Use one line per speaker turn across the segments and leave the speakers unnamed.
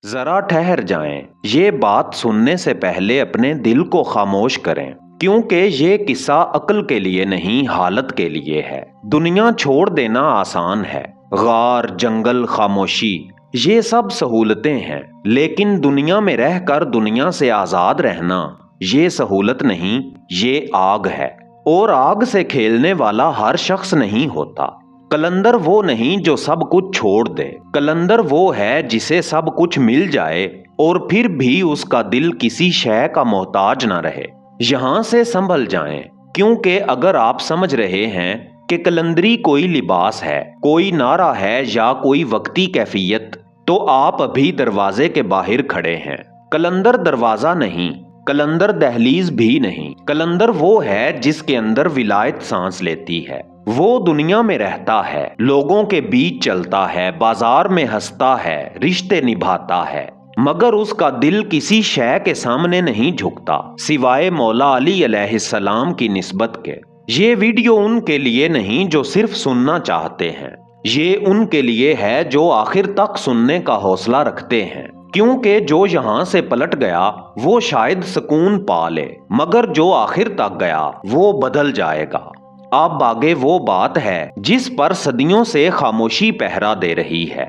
जरा ठहर जाएं, ये बात सुनने से पहले अपने दिल को खामोश करें, क्योंकि ये किस्सा अक्ल के लिए नहीं हालत के लिए है। दुनिया छोड़ देना आसान है, गार जंगल खामोशी ये सब सहूलतें हैं, लेकिन दुनिया में रहकर दुनिया से आजाद रहना ये सहूलत नहीं, ये आग है। और आग से खेलने वाला हर शख्स नहीं होता। कलंदर वो नहीं जो सब कुछ छोड़ दे, कलंदर वो है जिसे सब कुछ मिल जाए और फिर भी उसका दिल किसी शय का मोहताज ना रहे। यहाँ से संभल जाएं, क्योंकि अगर आप समझ रहे हैं कि कलंदरी कोई लिबास है, कोई नारा है या कोई वक्ती कैफियत, तो आप अभी दरवाजे के बाहर खड़े हैं। कलंदर दरवाजा नहीं, कलंदर दहलीज भी नहीं। कलंदर वो है जिसके अंदर विलायत सांस लेती है। वो दुनिया में रहता है, लोगों के बीच चलता है, बाजार में हंसता है, रिश्ते निभाता है, मगर उसका दिल किसी शय के सामने नहीं झुकता सिवाय मौला अली अलैहिस्सलाम की निस्बत के। ये वीडियो उनके लिए नहीं जो सिर्फ सुनना चाहते हैं, ये उनके लिए है जो आखिर तक सुनने का हौसला रखते हैं, क्योंकि जो यहाँ से पलट गया वो शायद सुकून पा ले, मगर जो आखिर तक गया वो बदल जाएगा। अब आगे वो बात है जिस पर सदियों से खामोशी पहरा दे रही है।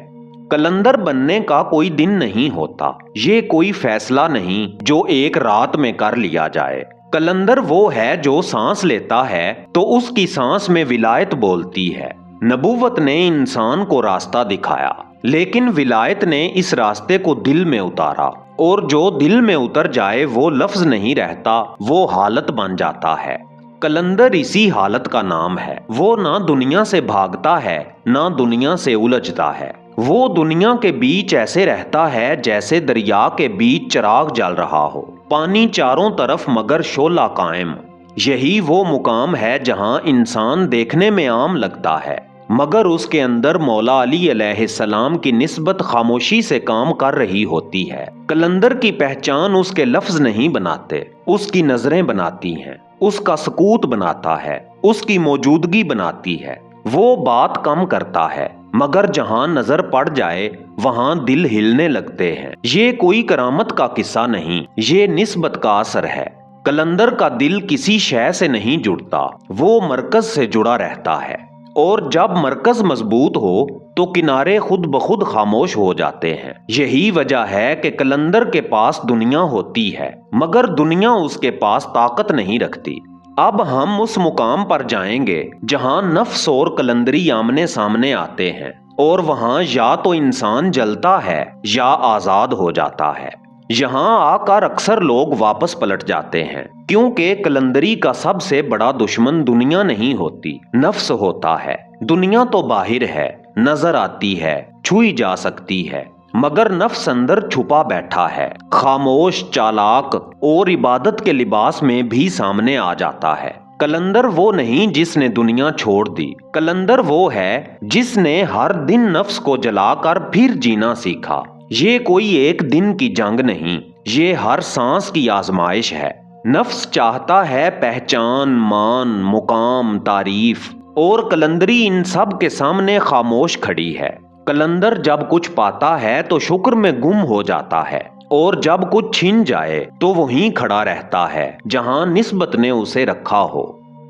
कलंदर बनने का कोई दिन नहीं होता, ये कोई फैसला नहीं जो एक रात में कर लिया जाए। कलंदर वो है जो सांस लेता है तो उसकी सांस में विलायत बोलती है। नबूवत ने इंसान को रास्ता दिखाया, लेकिन विलायत ने इस रास्ते को दिल में उतारा, और जो दिल में उतर जाए वो लफ्ज नहीं रहता, वो हालत बन जाता है। कलंदर इसी हालत का नाम है। वो ना दुनिया से भागता है, ना दुनिया से उलझता है। वो दुनिया के बीच ऐसे रहता है जैसे दरिया के बीच चिराग जल रहा हो, पानी चारों तरफ मगर शोला कायम। यही वो मुकाम है जहां इंसान देखने में आम लगता है, मगर उसके अंदर मौला अली अलैहिस्सलाम की निस्बत खामोशी से काम कर रही होती है। कलंदर की पहचान उसके लफ्ज नहीं बनाते, उसकी नजरें बनाती हैं, उसका सकूत बनाता है, उसकी मौजूदगी बनाती है। वो बात कम करता है, मगर जहां नजर पड़ जाए वहां दिल हिलने लगते हैं। ये कोई करामत का किस्सा नहीं, ये निस्बत का असर है। कलंदर का दिल किसी शय से नहीं जुड़ता, वो मरकज से जुड़ा रहता है, और जब मरकज मजबूत हो तो किनारे खुद ब खुद खामोश हो जाते हैं। यही वजह है कि कलंदर के पास दुनिया होती है, मगर दुनिया उसके पास ताकत नहीं रखती। अब हम उस मुकाम पर जाएंगे जहां नफ्स और कलंदरी आमने सामने आते हैं, और वहां या तो इंसान जलता है या आजाद हो जाता है। यहाँ आकर अक्सर लोग वापस पलट जाते हैं, क्योंकि कलंदरी का सबसे बड़ा दुश्मन दुनिया नहीं होती, नफ्स होता है। दुनिया तो बाहर है, नजर आती है, छुई जा सकती है, मगर नफ्स अंदर छुपा बैठा है, खामोश, चालाक और इबादत के लिबास में भी सामने आ जाता है। कलंदर वो नहीं जिसने दुनिया छोड़ दी, कलंदर वो है जिसने हर दिन नफ्स को जलाकर फिर जीना सीखा। ये कोई एक दिन की जंग नहीं, ये हर सांस की आजमाइश है। नफ्स चाहता है पहचान, मान, मुकाम, तारीफ, और कलंदरी इन सब के सामने खामोश खड़ी है। कलंदर जब कुछ पाता है तो शुक्र में गुम हो जाता है, और जब कुछ छिन जाए तो वहीं खड़ा रहता है जहां निस्बत ने उसे रखा हो।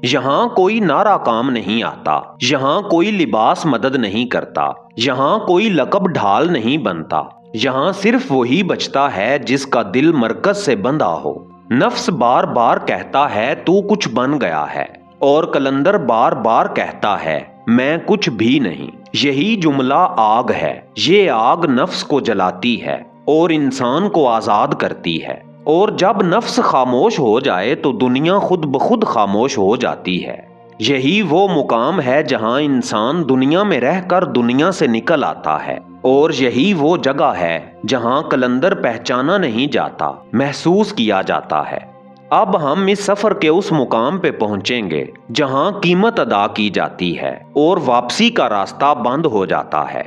यहाँ कोई नारा काम नहीं आता, यहाँ कोई लिबास मदद नहीं करता, यहाँ कोई लकब ढाल नहीं बनता। यहाँ सिर्फ वही बचता है जिसका दिल मरकज से बंधा हो। नफ्स बार बार कहता है तू कुछ बन गया है, और कलंदर बार बार कहता है मैं कुछ भी नहीं। यही जुमला आग है। ये आग नफ्स को जलाती है और इंसान को आजाद करती है, और जब नफ्स खामोश हो जाए तो दुनिया खुद ब खुद खामोश हो जाती है। यही वो मुकाम है जहां इंसान दुनिया में रहकर दुनिया से निकल आता है, और यही वो जगह है जहां कलंदर पहचाना नहीं जाता, महसूस किया जाता है। अब हम इस सफर के उस मुकाम पे पहुंचेंगे जहां कीमत अदा की जाती है और वापसी का रास्ता बंद हो जाता है।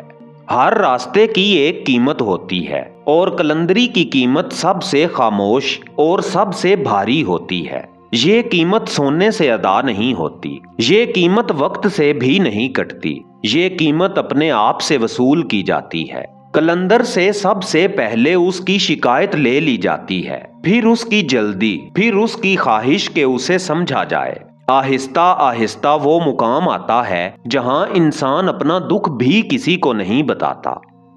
हर रास्ते की एक कीमत होती है, और कलंदरी की कीमत सबसे खामोश और सबसे भारी होती है। ये कीमत सोने से अदा नहीं होती, ये कीमत वक्त से भी नहीं कटती, ये कीमत अपने आप से वसूल की जाती है। कलंदर से सबसे पहले उसकी शिकायत ले ली जाती है, फिर उसकी जल्दी, फिर उसकी ख्वाहिश के उसे समझा जाए। आहिस्ता आहिस्ता वो मुकाम आता है जहां इंसान अपना दुख भी किसी को नहीं बताता,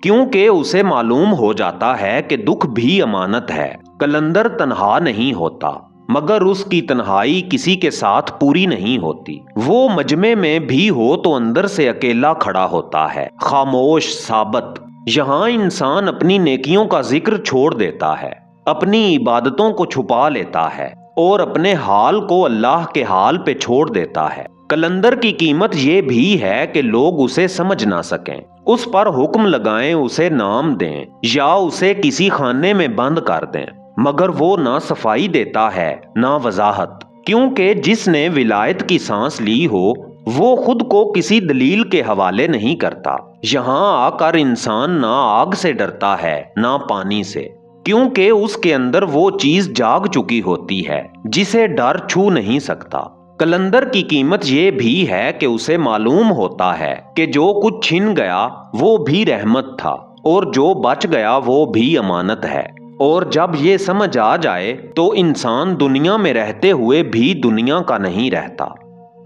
क्योंकि उसे मालूम हो जाता है कि दुख भी अमानत है। कलंदर तन्हा नहीं होता, मगर उसकी तन्हाई किसी के साथ पूरी नहीं होती। वो मजमे में भी हो तो अंदर से अकेला खड़ा होता है, खामोश, साबत। यहाँ इंसान अपनी नेकियों का जिक्र छोड़ देता है, अपनी इबादतों को छुपा लेता है और अपने हाल को अल्लाह के हाल पे छोड़ देता है। कलंदर की कीमत ये भी है कि लोग उसे समझ ना सकें, उस पर हुक्म लगाएं, उसे नाम दें या उसे किसी खाने में बंद कर दें, मगर वो ना सफाई देता है ना वजाहत, क्योंकि जिसने विलायत की सांस ली हो वो खुद को किसी दलील के हवाले नहीं करता। यहाँ आकर इंसान ना आग से डरता है ना पानी से, क्योंकि उसके अंदर वो चीज जाग चुकी होती है जिसे डर छू नहीं सकता। कलंदर की कीमत ये भी है कि उसे मालूम होता है कि जो कुछ छिन गया वो भी रहमत था और जो बच गया वो भी अमानत है। और जब ये समझ आ जाए तो इंसान दुनिया में रहते हुए भी दुनिया का नहीं रहता।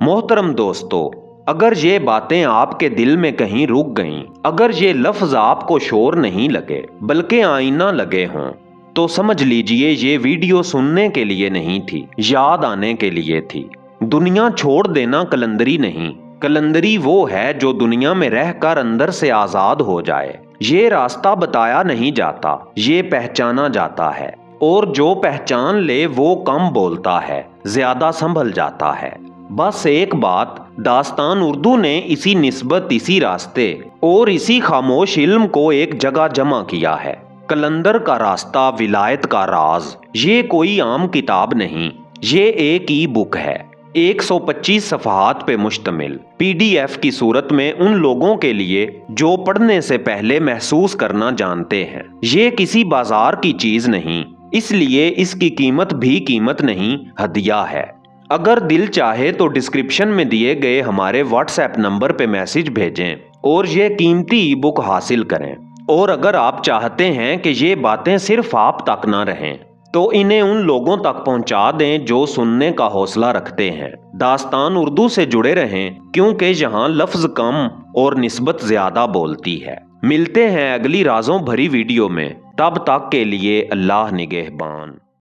मोहतरम दोस्तों, अगर ये बातें आपके दिल में कहीं रुक गईं, अगर ये लफ्ज आपको शोर नहीं लगे बल्कि आईना लगे हों, तो समझ लीजिए ये वीडियो सुनने के लिए नहीं थी, याद आने के लिए थी। दुनिया छोड़ देना कलंदरी नहीं, कलंदरी वो है जो दुनिया में रहकर अंदर से आजाद हो जाए। ये रास्ता बताया नहीं जाता, ये पहचाना जाता है, और जो पहचान ले वो कम बोलता है, ज्यादा संभल जाता है। बस एक बात, दास्तान उर्दू ने इसी निस्बत, इसी रास्ते और इसी खामोश इल्म को एक जगह जमा किया है। कलंदर का रास्ता, विलायत का राज, ये कोई आम किताब नहीं, ये एक ई बुक है, 125 सफ़हात पे मुश्तमिल, PDF की सूरत में उन लोगों के लिए जो पढ़ने से पहले महसूस करना जानते हैं। ये किसी बाजार की चीज नहीं, इसलिए इसकी कीमत भी कीमत नहीं, हदिया है। अगर दिल चाहे तो डिस्क्रिप्शन में दिए गए हमारे WhatsApp नंबर पे मैसेज भेजें और ये कीमती ई बुक हासिल करें। और अगर आप चाहते हैं कि ये बातें सिर्फ आप तक ना रहें, तो इन्हें उन लोगों तक पहुंचा दें जो सुनने का हौसला रखते हैं। दास्तान उर्दू से जुड़े रहें, क्योंकि यहाँ लफ्ज कम और निस्बत ज्यादा बोलती है। मिलते हैं अगली राजों भरी वीडियो में, तब तक के लिए अल्लाह निगहबान।